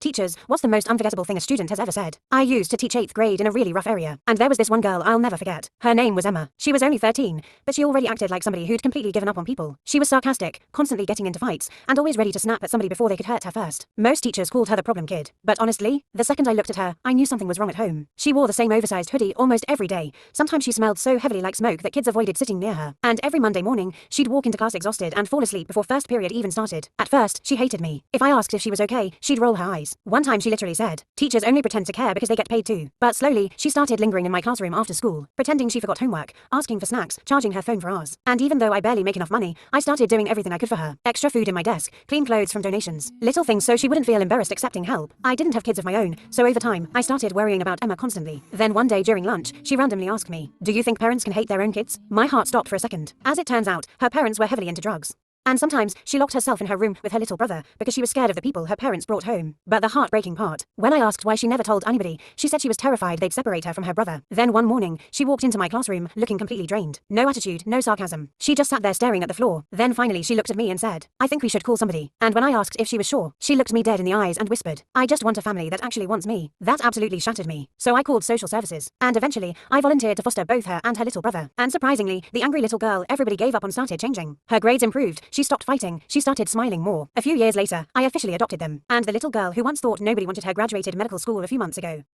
Teachers, what's the most unforgettable thing a student has ever said? I used to teach 8th grade in a really rough area, and there was this one girl I'll never forget. Her name was Emma. She was only 13, but she already acted like somebody who'd completely given up on people. She was sarcastic, constantly getting into fights, and always ready to snap at somebody before they could hurt her first. Most teachers called her the problem kid, but honestly, the second I looked at her, I knew something was wrong at home. She wore the same oversized hoodie almost every day. Sometimes she smelled so heavily like smoke that kids avoided sitting near her. And every Monday morning, she'd walk into class exhausted and fall asleep before first period even started. At first, she hated me. If I asked if she was okay, she'd roll her eyes. One time she literally said, "Teachers only pretend to care because they get paid too." But slowly, she started lingering in my classroom after school, pretending she forgot homework, asking for snacks, charging her phone for hours. And even though I barely make enough money, I started doing everything I could for her. Extra food in my desk, clean clothes from donations, little things so she wouldn't feel embarrassed accepting help. I didn't have kids of my own, so over time, I started worrying about Emma constantly. Then one day during lunch, she randomly asked me, "Do you think parents can hate their own kids?" My heart stopped for a second. As it turns out, her parents were heavily into drugs. And sometimes, she locked herself in her room with her little brother because she was scared of the people her parents brought home. But the heartbreaking part, when I asked why she never told anybody, she said she was terrified they'd separate her from her brother. Then one morning, she walked into my classroom, looking completely drained. No attitude, no sarcasm. She just sat there staring at the floor. Then finally she looked at me and said, "I think we should call somebody." And when I asked if she was sure, she looked me dead in the eyes and whispered, "I just want a family that actually wants me." That absolutely shattered me. So I called social services. And eventually, I volunteered to foster both her and her little brother. And surprisingly, the angry little girl everybody gave up on started changing. Her grades improved, she stopped fighting, she started smiling more. A few years later, I officially adopted them. And the little girl who once thought nobody wanted her graduated medical school a few months ago.